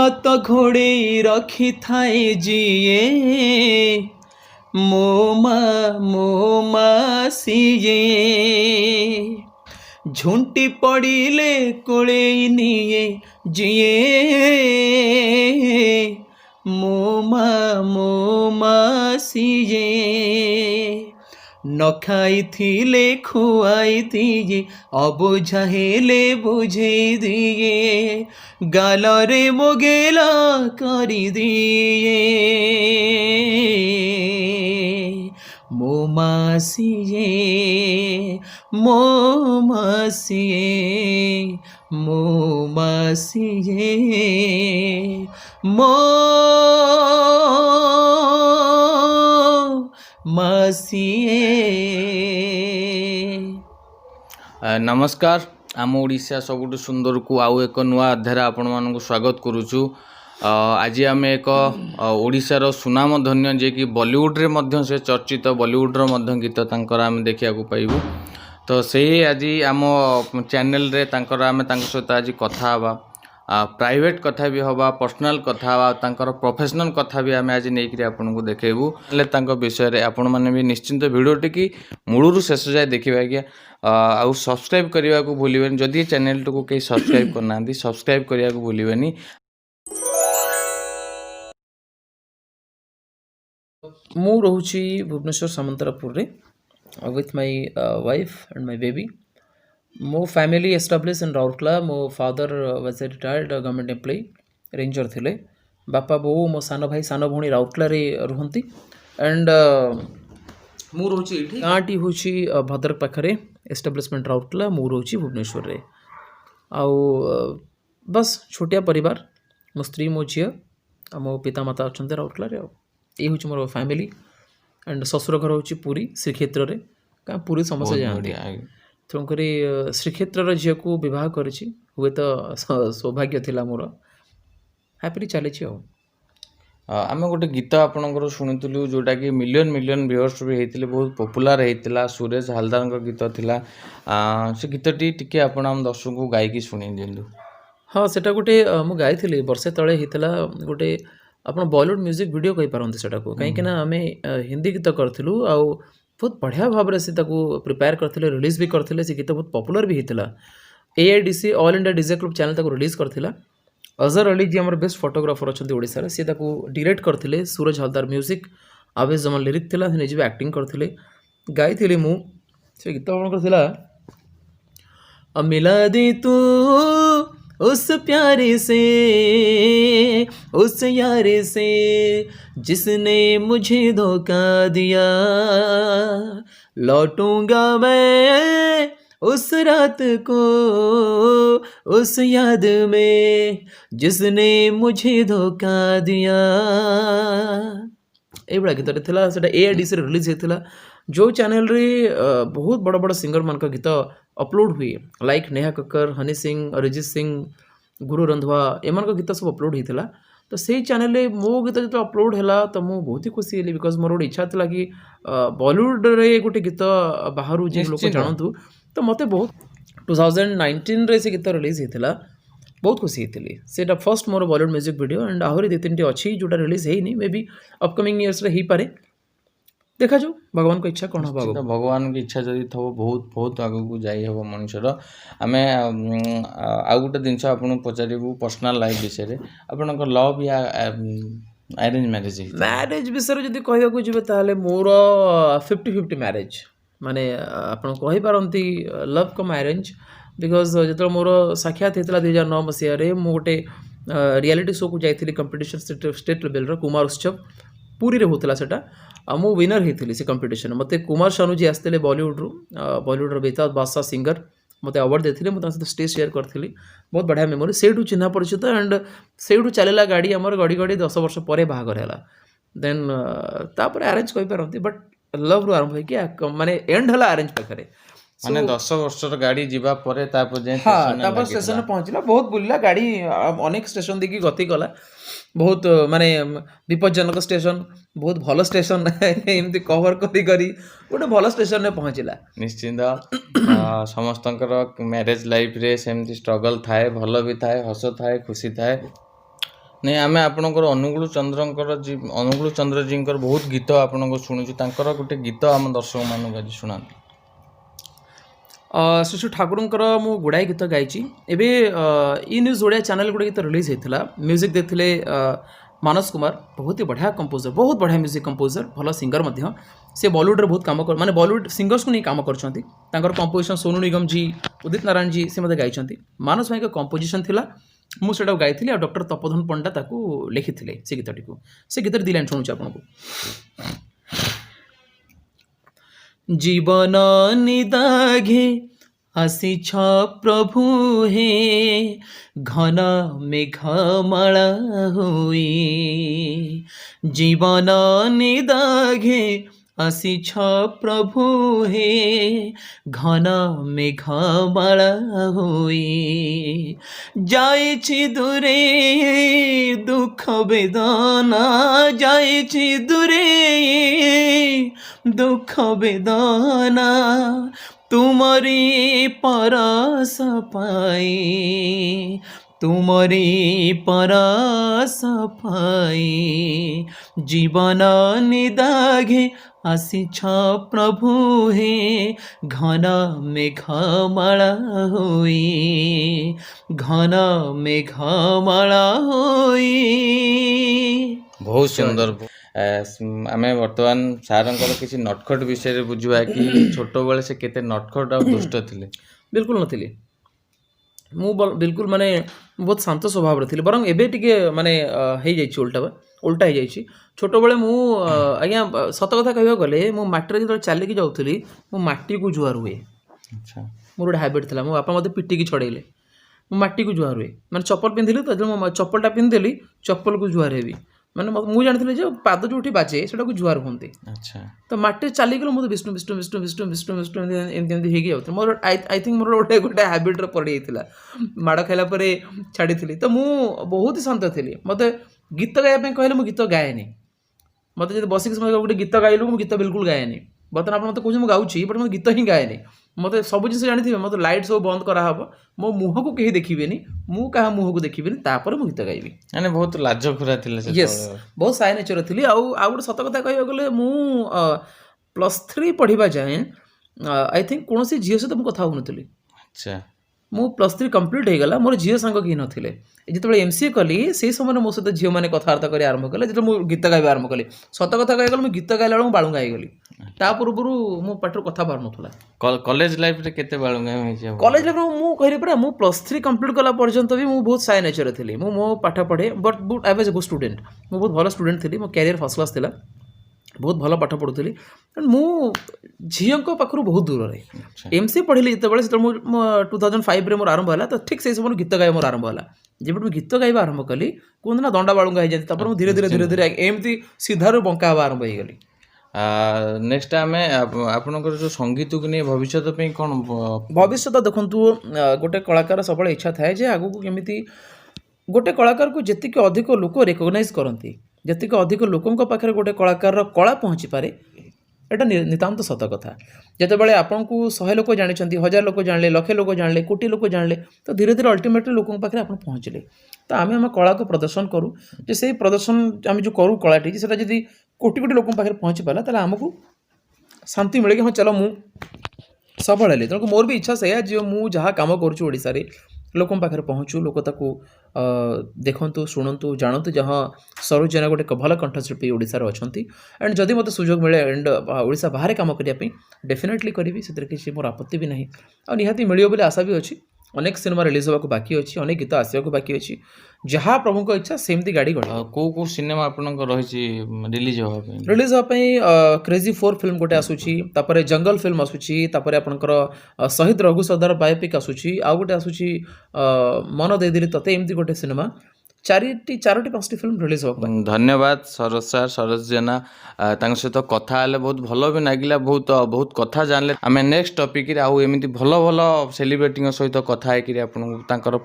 हाथ घोड़े रखी थाए जिए मो मासिए झुंटी पड़िले कोले निये जिए मो मासिए न खाई थिले खुआई दिए अबुझा हेले बुझे दिए गालरे मोगेला करी दिए मो मासिए मो मासिए मो मासिए मो मासिए। नमस्कार आम ओडिशा सबुठ सुंदर को आउ एक नुआ अध्याय आपण मानक स्वागत करुचु। आज आम एक ओडिशार सुनाम धन्य जे कि बॉलीवुड रे मध्य से चर्चित बॉलीवुड रो मध्य गीत तांकर आम देखिया को पाइबु। तो से आज आम चैनल रे तांकर आम तांकर सहित आज कथा हवा प्राइवेट कथा भी हवा पर्सनल कथा हवा तांकर प्रोफेशनल कथा भी आम आज नहीं आपको देखेबू विषय रे आपण माने भी निश्चिंत वीडियो टी मूलरू शेष जाए देखिए आज्ञा आउ सब्सक्राइब करने को भूलिबेनी जदि चैनल को कहीं सब्सक्राइब करना सब्सक्राइब करने को भूलिबेनी। मु रोची भुवनेश्वर सामंतरापुर रे with my wife and my baby. मो फैमिली एस्टाब्लिश इन राउरकेला। मो father was a retired government employ ranger थिले। बापा बो मो सान भाई सान भौणी राउरकेला रे रुहंती एंड मु रोची एठी गाँटी होची भद्रक पाखरे एस्टाब्लिशमेंट राउरकेला। मु रोची भुवनेश्वर रे आउ बस छोटिया परिवार मो स्त्री मो झील मो पिता माता अच्छा राउरकेला रे। ये हूँ मोर फैमिली एंड ससुर घर हूँ पुरी श्रीक्षेत्र रे क्या पुरी समस्या जाती तेणुक श्रीक्षेत्र झील को बह कर हुए तो सौभाग्य थिला मोर हैप्पीली चली। आम गोटे गीत आपणकर शुणुलु जोटा कि मिलियन मिलियन व्यूअर्स भी होते बहुत पॉपुलर होता सुरेश हालदार गीत थिला से गीतटी टिके आपण आम दर्शक को गायकी शुणी दिंतु। हाँ सेटा गोटे मु गाई वर्षे तले होता गोटे आप बॉलीवुड म्यूजिक वीडियो कही पारती सेटा को कहीं आम हिंदी गीत करूँ आउ बहुत बढ़िया भाव से प्रिपेयर करते रिलीज भी करते से गीत बहुत पॉपुलर भी होता। AIDC all India DJ club channel तक रिलीज करथिला। अजहर अली जी आमर बेस्ट फोटोग्राफर अच्छा ओडिशा सी डायरेक्ट करते सूरज हलदार म्यूजिक आवेश जमान लिरिक थिला से निजे एक्टिंग करते गाई थी मु से गीत कौन मिला दे तू उस प्यारे से उस यारे से जिसने मुझे धोखा दिया लौटूंगा मैं उस रात को उस याद में जिसने मुझे धोखा दिया। ये बड़ा गीत था से AIDC रिलीज होता जो चैनल रे बहुत बड़ बड़ सिंगर मान गीत अपलोड हुए लाइक नेहा कक्कर हनी सिंह अरिजीत सिंह गुरु रंधवा एमान गीत सब अपलोड होता। तो से चैनल मो गीत जो अपलोड है तो मुझे बहुत ही खुशी हली बिकज मोर गोटे इच्छा था कि बॉलीवुड रे गोटे गीत बाहर जो लोग जानतु तो मत बहुत 2019 रे से गीत रिलीज होता बहुत खुशी थी से फर्स्ट मोर बॉलीवुड म्यूजिक वीडियो एंड आहरी 2-3 अच्छी जोटा रिलीज है मे बी अपकमिंग इयर्स रे ही पारे देखा जो भगवान को इच्छा कौन हम भगवान की इच्छा जदि थो बहुत बहुत आग को जाई हम मनुष्यर आम आउ गोटे जिनस आपको पचारू पर्सनाल लाइफ विषय आप लव या अरेंज मैरिज विषय जब कहूँ जी मोर 50-50 मैरिज माने आप पारती लव कम अरेंज बिकज जो मोर साक्षात होता 2009 मसीह गोटे रियलिटी शो को जाइए कंपटीशन स्टेट लेवल कुमार उत्सव पुरी रे होता सेटा मु विनर होती से कंपटीशन मत कुमार सानू जी आसते बॉलीवुड बेताज बादशाह सिंगर मत अवार्ड देते मुझे स्टेज शेयर करी बहुत बढ़िया मेमोरी से चिन्ह परिचित एंड से चलला गाड़ी आमर गड़ी गड़ी 10 वर्ष पर बाहागर है देन तापर अरेंज कही पारती बट लव रू आरंभ हो माने एंड है अरेंज पाखे माने 10 वर्षर गाड़ी जीवा परे हाँ स्टेशन पहुँचला बहुत बुलला गाड़ी अनेक स्टेशन देखिए गति कला बहुत माने विपज्जनक स्टेशन बहुत भल स्टेशन एमती कवर करी गोटे भल स्टेशन में पहुँचला निश्चिंत समस्त मैरिज लाइफ रे सेमती स्ट्रगल थाए भल भी थाए हस थाए खुशी थाए नहीं आम आपणकर अनुगुल चंद्रकर अनुगुल चंद्रजींकर बहुत गीत आपन शुणुचु तांकर गोटे गीत आम दर्शक मानक आज शुणा श्री श्री ठाकुरଙ୍କର ମୁଁ ଗୁଡ଼ାଏ ଗୀତ ଗାଇଛି ଏବେ ଇ ନ୍ୟୁଜ୍ ଓଡ଼ିଆ ଚ୍ୟାନେଲ୍ ଗୋଟେ ଗୀତ ରିଲିଜ୍ ହେଇଥିଲା ମ୍ୟୁଜିକ୍ ଦେଇଥିଲେ ମାନସ କୁମାର ବହୁତ ହି ବଢ଼ିଆ କମ୍ପୋଜର ବହୁତ ବଢ଼ିଆ ମ୍ୟୁଜିକ୍ କମ୍ପୋଜର ଭଲ ସିଙ୍ଗର ମଧ୍ୟ ସେ ବଲିଉଡ଼ରେ ବହୁତ କାମ ମାନେ ବଲିଉଡ଼ ସିଙ୍ଗର୍ସକୁ ନେଇ କାମ କରୁଛନ୍ତି ତାଙ୍କର କମ୍ପୋଜିସନ୍ ସୋନୁ ନିଗମ ଜି ଉଦିତ ନାରାୟଣ ଜି ସେ ମଧ୍ୟ ଗାଇଛନ୍ତି ମାନସ ଭାଇଙ୍କ କମ୍ପୋଜିସନ୍ ଥିଲା ମୁଁ ସେଇଟାକୁ ଗାଇଥିଲି ଆଉ ଡକ୍ଟର ତପୋଧନ ପଣ୍ଡା ତାକୁ ଲେଖିଥିଲେ ସେ ଗୀତଟିକୁ ସେ ଗୀତରେ ଦୁଇ ଲାଇନ୍ ଶୁଣୁଛି ଆପଣଙ୍କୁ जीवन निदाघे आसीछ प्रभु हे घन मेघमाला हुई जीवन निदाघे आसीछ प्रभु हे घन मेघमाला हुई जाइछि दूरे दुख वेदना जाइछि दूरे दुख वेदना तुमरी परस पाई तुमरी परस पाई जीवन निदाघे आसीछ प्रभु हे घन मेघमाला होई घन मेघमाला होई बहुत सुंदर आम बर्तमान सारंकर किसी नटखट विषय बुझा कि छोट बेले से केते नटखट और दुष्ट थिले बिल्कुल नथिली मु बिल्कुल माने बहुत शांत स्वभाव थी बरं एबे टिके माने हो जाइए उल्टा हो जाइए छोट बेले मु आज्ञा सत कथा कहवा गले मु माटी जो चलिकी जाऊँगी मु माटी को जुआर हुए अच्छा मोर गोटे हाबिट था मो बापा मत पिटिकी छड़ेले मु माटी को जुआर हुए मैंने चप्पल पिंधिली तो जो चप्पलटा पिंधिदेली चप्पल को जुआर हेबी मैंने मुझे जानी जो पाद जो बाजे से जुआर कहते अच्छा तो माटी चलीगल मुझे विष्णु विष्णु विष्णु विष्णु विष्णु विष्णु एमती हो मोर आई थिंक मोर गोटे गोटे हाबिट्रे पड़ी जाता माड़ खाला छाड़ी तो मुझ बहुत ही शांत थी मत गीत गाइबा कहले मुझे गीत गाएनि मत जो बसिक समय गोटे गीत गाइलु मुझे गीत बिल्कुल गाएनि बर्तमान आप मतलब कौन गाँची बट मुझे गीत ही गाएनि मत सब जिन जानी मतलब लाइट सब बंद कराब मो मुह को कहीं देखिए मु क्या मुह को देखिए तापर मुझे गीत गाइबी मैंने बहुत लाजखुरा थी यस बहुत साय नेचर थी आउ गोटे सत कथा कह गले मु +3 पढ़ा जाए आई थिंक कौन सी झील सहित मुझे कथा होनी अच्छा मु +3 कंप्लीट हो गला मोर झील सांग कहीं नथिले जिते एमसीए कली से समय मो सहित झील मैंने कथबार्ता कर आरंभ कले जो मुझे गीत गाइबा आरंभ कली सत कथा कह गले गीत गाइला बेलू बालुंगा होगली ता पूर्व मो पाटर कथा बाहर नाला कॉलेज लाइफ रे केते बालुंगा कॉलेज लाइफ मु कहले परा मु +3 कंप्लीट कला पर्यंत भी मु बहुत साय नेचर थी मो पाठ पढ़े but I was a good student मु बहुत भल स्टूडेंट थी मो कैरियर फर्स्ट क्लास थिला बहुत भल पाठ पढ़ुली मु झील पाखु बहुत दूर रहे एमसीए पढ़ी जो 2005 मोर आरंभ है तो ठीक से समय गीत गाइबा मोर आरंभ है जब मुझे गीत गाइबा आरंभ कली कहते ना दंडा बालुंगा हो जाती मुझे धीरे धीरे धीरे धीरे एमती सीधार बंका हवा आरंभ हो गली नेक्स्ट आम आपनकर जो संगीत को नहीं भविष्य कौन भविष्य देखु गोटे कलाकार सब इच्छा थाए जे आगू केमी गोटे कलाकार को जी अधिक लोक रिकग्नाइज करती जी अधिक लोकों पाखे गोटे कलाकार कला पहुँची पारे एटा नितांत सत कथा जितेबाला आपन को 100 लोक जानी 1000 लोक जानले लक्षे लोक जानले कोटी लोक जानले तो धीरे धीरे अल्टीमेटली लोकों पाखे आप पहुँचले तो आम आम कला को प्रदर्शन करूँ जे से प्रदर्शन आम जो करूँ कलाटी से जब कोटी कोटी लोक पाखे पहुँची पाला ताला आमको शांति मिले कि हाँ चलो मु सफल हेली तेणुक मोर भी इच्छा से जो मु जहाँ कम करुँचा लोकों पाखे पहुँचू लोक ताकू देखु शुणु जानतु जहाँ सरोज जेना गोटे भल कंठशिल्पी ओडिशार अच्छा एंड जदि मत सुजोग मिले एंड ओडिशा बाहर कम करने डेफिनेटली करी से किसी मोर आपत्ति भी नहीं आ निहाती मिलियो बोली आशा भी अच्छी अनेक सिनेमा रिलीज होगा बाकी अच्छी अनेक गीत आसवाक बाकी अच्छी जहाँ प्रभु को इच्छा सेमती गाड़ी गढ़ कौ सिनेमा आपन रिलीज होगापी क्रेजी 4 फिल्म गोटे आसूची तापर जंगल फिल्म आसूची तापर आपनकर शहीद रघु सरदार बायोपिक आसूची आउ गोटे आसूची मन देदेली तते एमती गोटे सिनेमा चारोटी 5टी फिल्म रिलीज हो धन्यवाद सरोज सर सरोज जेना सहित कथा हेले बहुत भल भी लगिला बहुत बहुत कथा जानले आम नेक्स्ट टॉपिक आउ एमती भल भल सेलिब्रिटी सहित कथा है आपन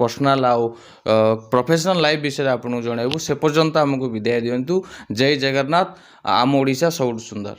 पर्सनाल आउ प्रोफेशनल लाइफ विषय आपको जनइबू से पर्यंत आमको विदाय दिंतु जय जगन्नाथ आम ओडिशा सब सुंदर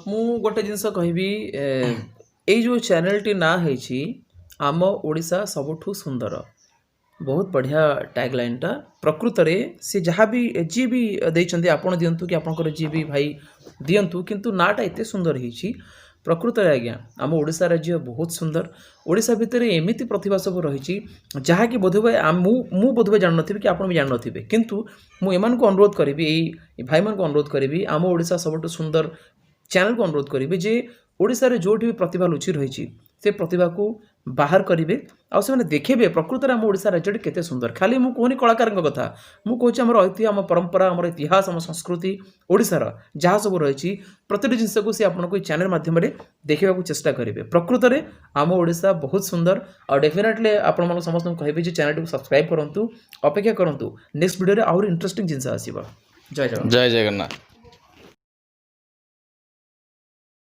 मु गोटे जिनस कहबी ए जो चैनल टी ना है आम ओडिशा सबुठु सुंदर बहुत बढ़िया टैग लाइनटा प्रकृत में सी जहाँ भी जी भी देइछन्ति आपण दियंतु कि आपणकर जी भी भाई दियंतु किंतु नाटा एते सुंदर ହେଇଛି प्रकृत में आज्ञा आम ओडिशा राज्य बहुत सुंदर ओडिशा भितर एमिति प्रतिभा सब रही जहाँकि बोधहुए मु बोधहुए जान नथिबे कि आपण भी जान नथिबे किंतु मु एमान को अनुरोध करिबी एई भाई मान को अनुरोध करिबी आम ओडिशा सबटु सुंदर चैनल को अनुरोध करिबी जे ओडिशा रे जोठी भी प्रतिभा लुचि रही से प्रतिभा को बाहर करेंगे आउ से देखिए प्रकृत में आम ओडिशा राज्य केते सुंदर खाली मु कहूनी कलाकार कथा मु कहूँ आम ऐतिह्य आम परंपरा आम इतिहास आम संस्कृति ओडिशार जहाँ सब रही प्रति जिनस को सी आपको चैनल माध्यम देखा चेष्टा करेंगे प्रकृत में आम ओडिशा बहुत सुंदर और डेफिनेटली आपण समस्त कहबी चैनल को सब्सक्राइब करूँ अपेक्षा करूँ नेक्स्ट वीडियो आहुरी इंटरेस्टिंग जिनस आसो जय जगन्नाथ। जय जगन्नाथ।